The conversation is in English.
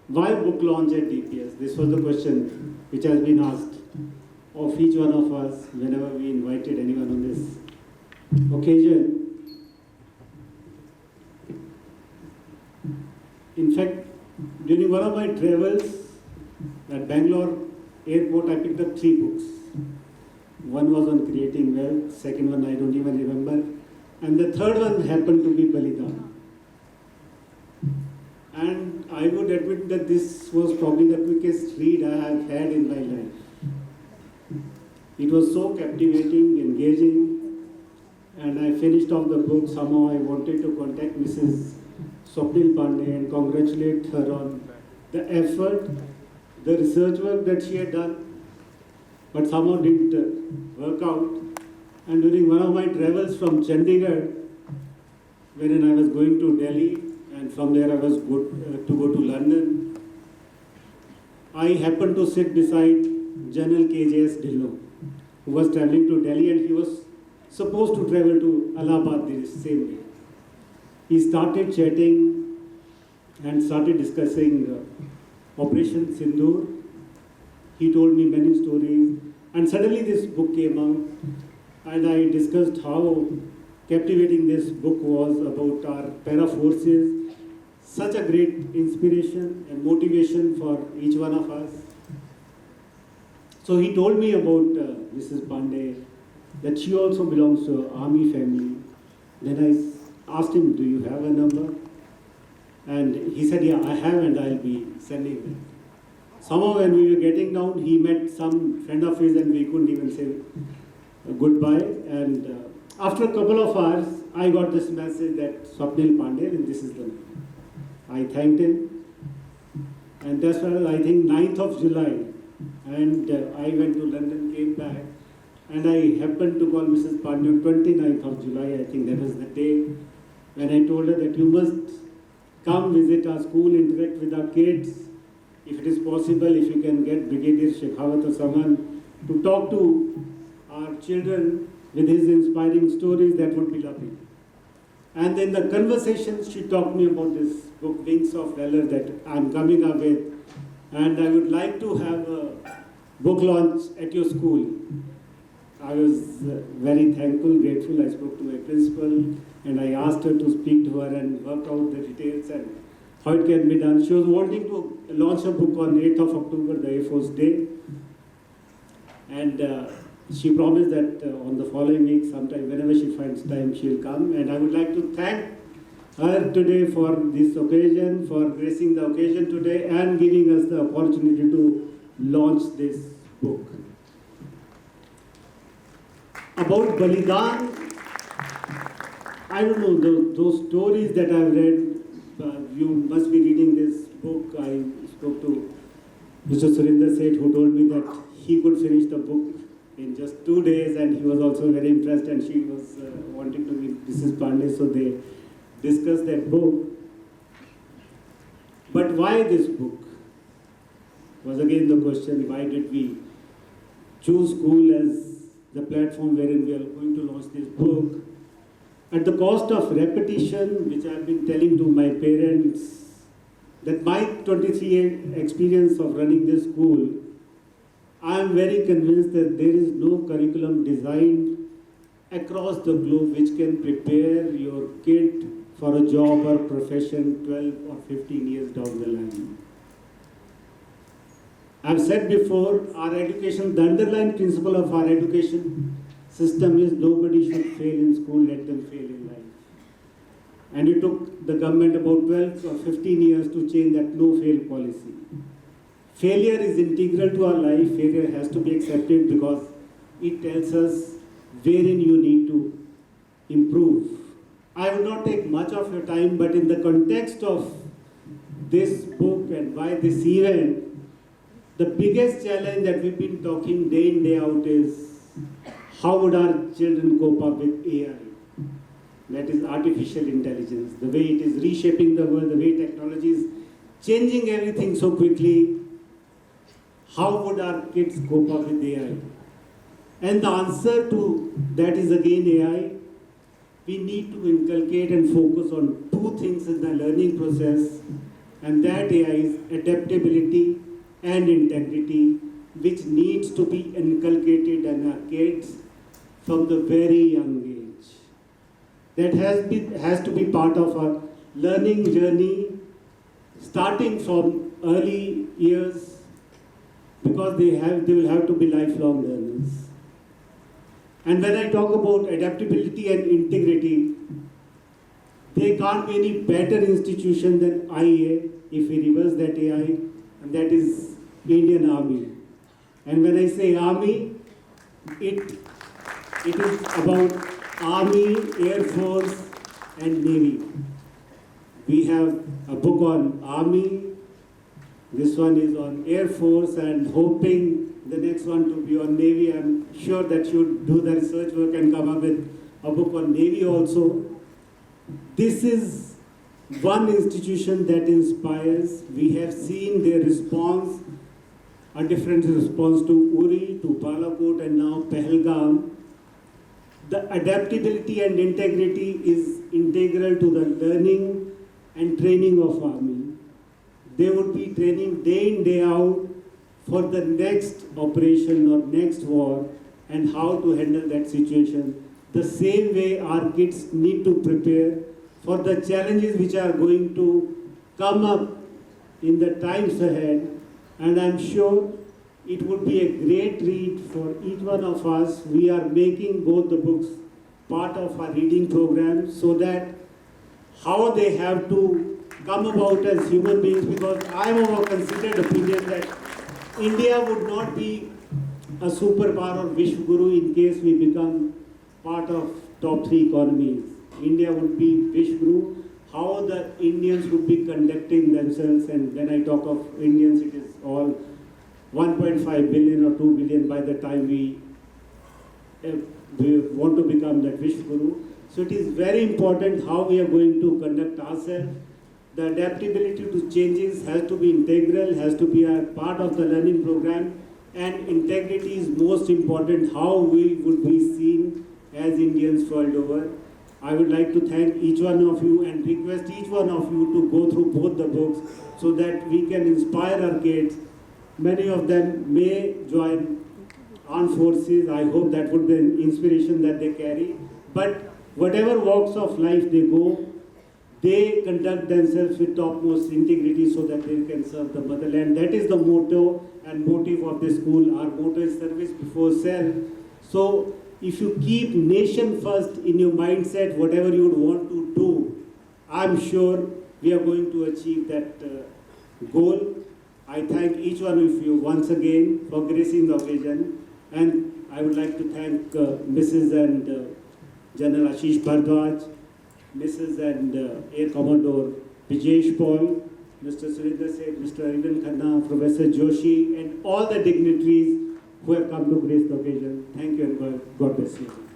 Why book launch at DPS? This was the question which has been asked of each one of us whenever we invited anyone on this occasion. In fact, during one of my travels at Bangalore airport, I picked up 3 books. One was on creating wealth, second one I don't even remember, and the third one happened to be Balidan. And I would admit that this was probably the quickest read I have had in my life. It was so captivating, engaging, and I finished off the book. Somehow I wanted to contact Mrs. Swapnil Pandey and congratulate her on the effort, the research work that she had done, but somehow didn't work out. And during one of my travels from Chandigarh, wherein I was going to Delhi, and from there I was to go to London, I happened to sit beside General KJS Dhillon, who was traveling to Delhi, and he was supposed to travel to Allahabad the same day. He started chatting and started discussing Operation Sindoor. He told me many stories, and suddenly this book came out, and I discussed how captivating this book was about our para forces. Such a great inspiration and motivation for each one of us. So he told me about Mrs. Pandey, that she also belongs to an army family. Then I asked him, do you have a number? And he said, yeah, I have, and I'll be sending them. Somehow when we were getting down, he met some friend of his and we couldn't even say goodbye. And after a couple of hours, I got this message that Swapnil Pandey, and this is the name. I thanked him, and that's why I think 9th of July, and I went to London, came back, and I happened to call Mrs. Pandey on 29th of July. I think that was the day when I told her that you must come visit our school, interact with our kids. If it is possible, if you can get Brigadier Shekhawat or someone to talk to our children with his inspiring stories, that would be lovely. And in the conversation, she talked me about this book, Wings of Valor, that I'm coming up with. And I would like to have a book launch at your school. I was very thankful, grateful. I spoke to my principal and I asked her to speak to her and work out the details and how it can be done. She was wanting to launch a book on 8th of October, the Air Force Day. And she promised that on the following week, sometime, whenever she finds time, she'll come. And I would like to thank her today for this occasion, for gracing the occasion today and giving us the opportunity to launch this book. About Balidan, I don't know, those stories that I've read, you must be reading this book. I spoke to Mr. Surinder Seth, who told me that he could finish the book in just 2 days, and he was also very impressed, and she was wanting to meet Mrs. Pandey, so they discussed that book. But why this book? Was again the question, why did we choose school as the platform wherein we are going to launch this book? At the cost of repetition, which I've been telling to my parents, that my 23-year experience of running this school, I am very convinced that there is no curriculum designed across the globe which can prepare your kid for a job or profession 12 or 15 years down the line. I've said before, our education, the underlying principle of our education system is nobody should fail in school, let them fail in life. And it took the government about 12 or 15 years to change that no-fail policy. Failure is integral to our life. Failure has to be accepted because it tells us wherein you need to improve. I will not take much of your time, but in the context of this book and why this event, the biggest challenge that we've been talking day in, day out is how would our children cope up with AI? That is artificial intelligence, the way it is reshaping the world, the way technology is changing everything so quickly. How would our kids cope up with AI? And the answer to that is again AI. We need to inculcate and focus on 2 things in the learning process. And that AI is adaptability and integrity, which needs to be inculcated in our kids from the very young age. That has to be part of our learning journey, starting from early years, because they will have to be lifelong learners. And when I talk about adaptability and integrity, there can't be any better institution than IA if we reverse that AI, and that is Indian Army. And when I say Army, it is about Army, Air Force, and Navy. We have a book on Army, this one is on Air Force, and hoping the next one to be on Navy. I'm sure that you do the research work and come up with a book on Navy also. This is one institution that inspires. We have seen their response, a different response to Uri, to Balakot, and now Pahalgam. The adaptability and integrity is integral to the learning and training of Army. They would be training day in, day out for the next operation or next war and how to handle that situation. The same way our kids need to prepare for the challenges which are going to come up in the times ahead. And I'm sure it would be a great read for each one of us. We are making both the books part of our reading program so that how they have to come about as human beings, because I'm of a considered opinion that India would not be a superpower or Vishwaguru in case we become part of top 3 economies. India would be Vishwaguru, how the Indians would be conducting themselves, and when I talk of Indians, it is all 1.5 billion or 2 billion by the time we want to become that Vishwaguru. So it is very important how we are going to conduct ourselves. The adaptability to changes has to be integral, has to be a part of the learning program, and integrity is most important, how we would be seen as Indians world over. I would like to thank each one of you and request each one of you to go through both the books so that we can inspire our kids. Many of them may join armed forces. I hope that would be an inspiration that they carry. But whatever walks of life they go, they conduct themselves with topmost integrity so that they can serve the motherland. That is the motto and motive of the school. Our motto is service before self. So if you keep nation first in your mindset, whatever you would want to do, I'm sure we are going to achieve that goal. I thank each one of you once again for gracing the occasion. And I would like to thank Mrs. and General Ashish Bhardwaj, Mrs. and Air Commodore Vijesh Paul, Mr. Surinder Seth, Mr. Arvind Khanna, Professor Joshi, and all the dignitaries who have come to grace the occasion. Thank you and God bless you.